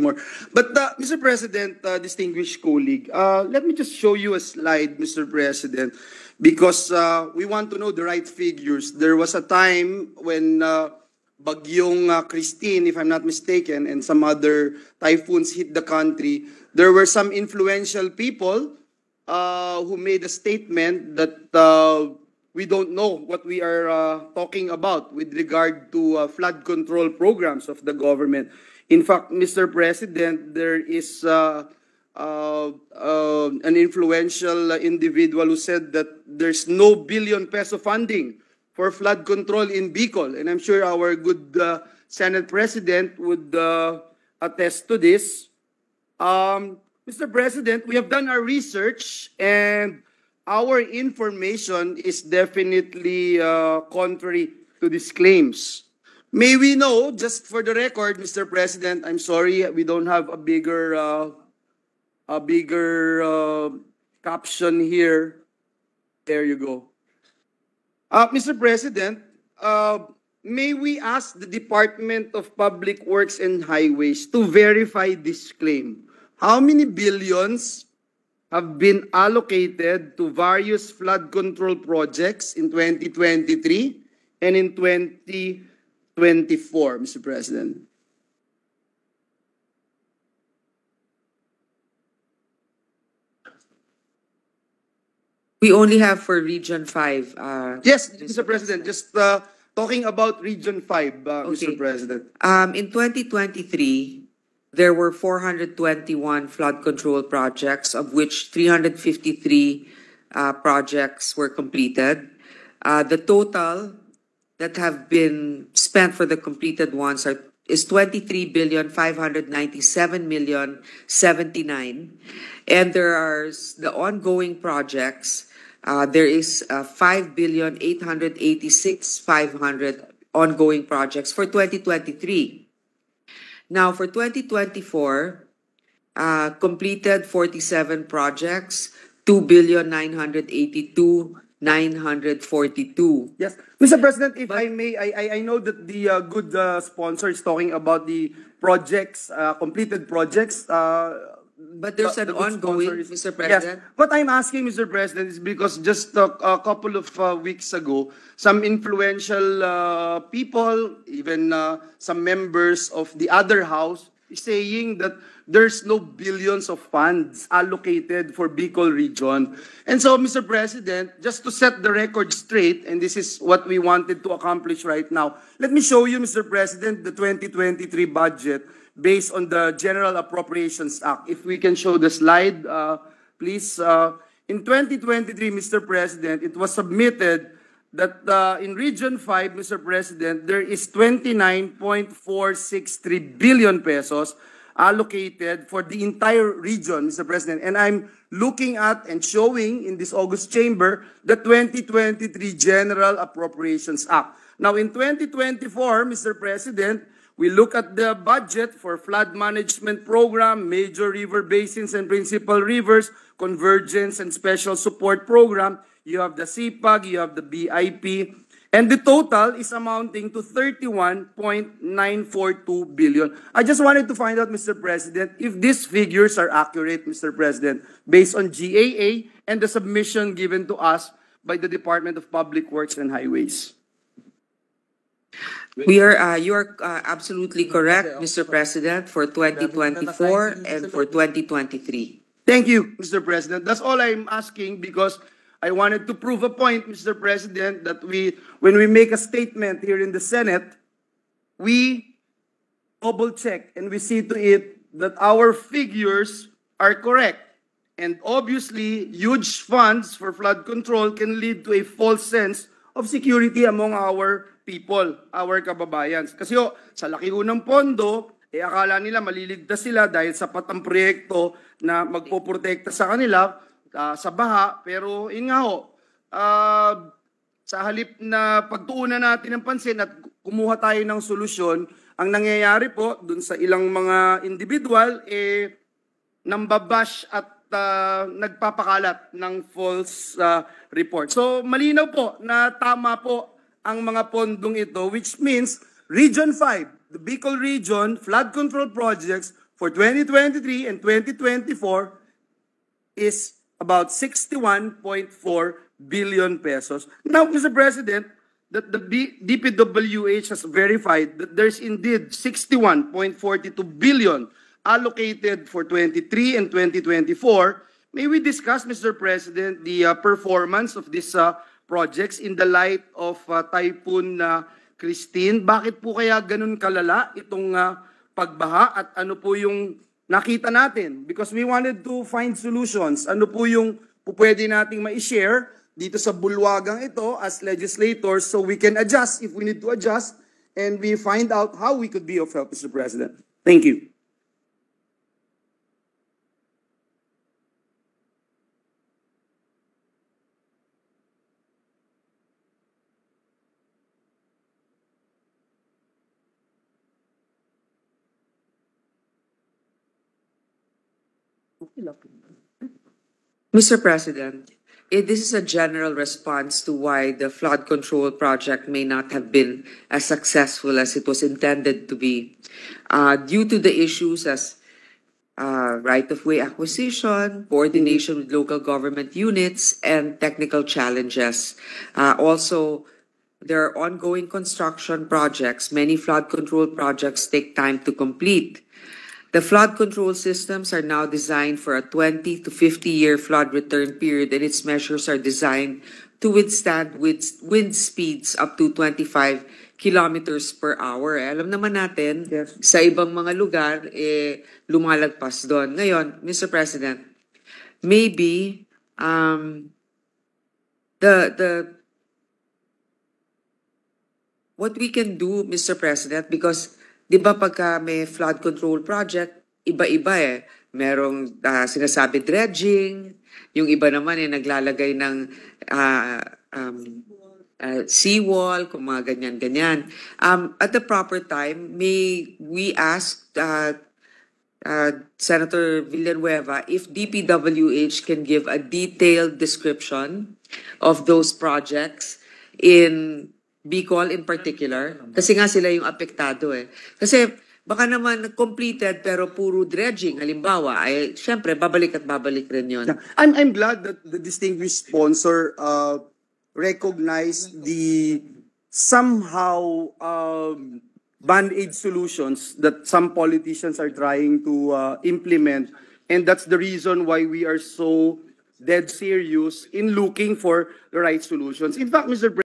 more. But Mr. President, distinguished colleague, let me just show you a slide, Mr. President, because we want to know the right figures. There was a time when Bagyong Christine, if I'm not mistaken, and some other typhoons hit the country. There were some influential people who made a statement that we don't know what we are talking about with regard to flood control programs of the government. In fact, Mr. President, there is an influential individual who said that there's no billion peso funding for flood control in Bicol. And I'm sure our good Senate President would attest to this. Mr. President, we have done our research and our information is definitely contrary to these claims. May we know, just for the record, Mr. President, I'm sorry we don't have a bigger caption here. There you go. Mr. President, may we ask the Department of Public Works and Highways to verify this claim? How many billions have been allocated to various flood control projects in 2023 and in 2024, Mr. President? We only have for Region 5. Yes, Mr. President, just talking about Region 5, Okay. Mr. President. In 2023, there were 421 flood control projects, of which 353 projects were completed. The total that have been spent for the completed ones is 23,597,079,000. And there are the ongoing projects. There is 5,886,500 ongoing projects for 2023. Now, for 2024, completed 47 projects, 2,982,942. Yes, Mr. President, if I may, I know that the good sponsor is talking about the projects, completed projects. But there's an ongoing, Mr. President. Yes. What I'm asking, Mr. President, is because just a couple of weeks ago, some influential people, even some members of the other house, is saying that there's no billions of funds allocated for Bicol region. And so, Mr. President, just to set the record straight, and this is what we wanted to accomplish right now, let me show you, Mr. President, the 2023 budget based on the General Appropriations Act. If we can show the slide, please. In 2023, Mr. President, it was submitted that in Region 5, Mr. President, there is 29.463 billion pesos allocated for the entire region, Mr. President. And I'm looking at and showing in this August chamber the 2023 General Appropriations Act. Now, in 2024, Mr. President, we look at the budget for flood management program, major river basins and principal rivers, convergence and special support program. You have the CPAG, you have the BIP, and the total is amounting to 31.942 billion. I just wanted to find out, Mr. President, if these figures are accurate, Mr. President, based on GAA and the submission given to us by the Department of Public Works and Highways. You are absolutely correct, Mr. President, for 2024 and for 2023. Thank you, Mr. President. That's all I'm asking because I wanted to prove a point, Mr. President, that when we make a statement here in the Senate, we double check and we see to it that our figures are correct. And obviously, huge funds for flood control can lead to a false sense of security among our people, our kababayans. Kasi sa laki ng pondo, akala nila maliligtas sila dahil sapat ang proyekto na magpoprotekta sa kanila sa baha. Pero yun nga sa halip na pagtuunan natin ng pansin at kumuha tayo ng solusyon, ang nangyayari po dun sa ilang mga individual, nambabash at nagpapakalat ng false report. So malinaw po na tama po ang mga pondong ito, which means Region 5, the Bicol region, flood control projects for 2023 and 2024 is about 61.4 billion pesos. Now, Mr. President, that the DPWH has verified that there's indeed 61.42 billion allocated for 23 and 2024. May we discuss, Mr. President, the performance of these projects in the light of Typhoon Christine? Bakit po kaya ganun kalala itong pagbaha at ano po yung nakita natin? Because we wanted to find solutions. Ano po yung pwede nating ma-share dito sa bulwagang ito as legislators so we can adjust if we need to adjust and we find out how we could be of help, Mr. President. Thank you. Mr. President, this is a general response to why the flood control project may not have been as successful as it was intended to be, due to the issues as right-of-way acquisition, coordination with local government units, and technical challenges. Also, there are ongoing construction projects. Many flood control projects take time to complete. The flood control systems are now designed for a 20 to 50-year flood return period, and its measures are designed to withstand wind speeds up to 25 kilometers per hour. Alam naman natin, Yes. sa ibang mga lugar, lumalagpas doon. Ngayon, Mr. President, maybe what we can do, Mr. President, because di ba pagka may flood control project, iba-iba eh. Merong sinasabi dredging, yung iba naman naglalagay ng seawall, kung mga ganyan-ganyan. At the proper time, may we ask Senator Villanueva if DPWH can give a detailed description of those projects in Bicol in particular, kasi nga sila yung apektado eh. Kasi baka naman completed pero puro dredging, halimbawa, ay syempre babalik at babalik rin yun. Yeah. I'm glad that the distinguished sponsor recognized the somehow band-aid solutions that some politicians are trying to implement, and that's the reason why we are so dead serious in looking for the right solutions. In fact, Mr.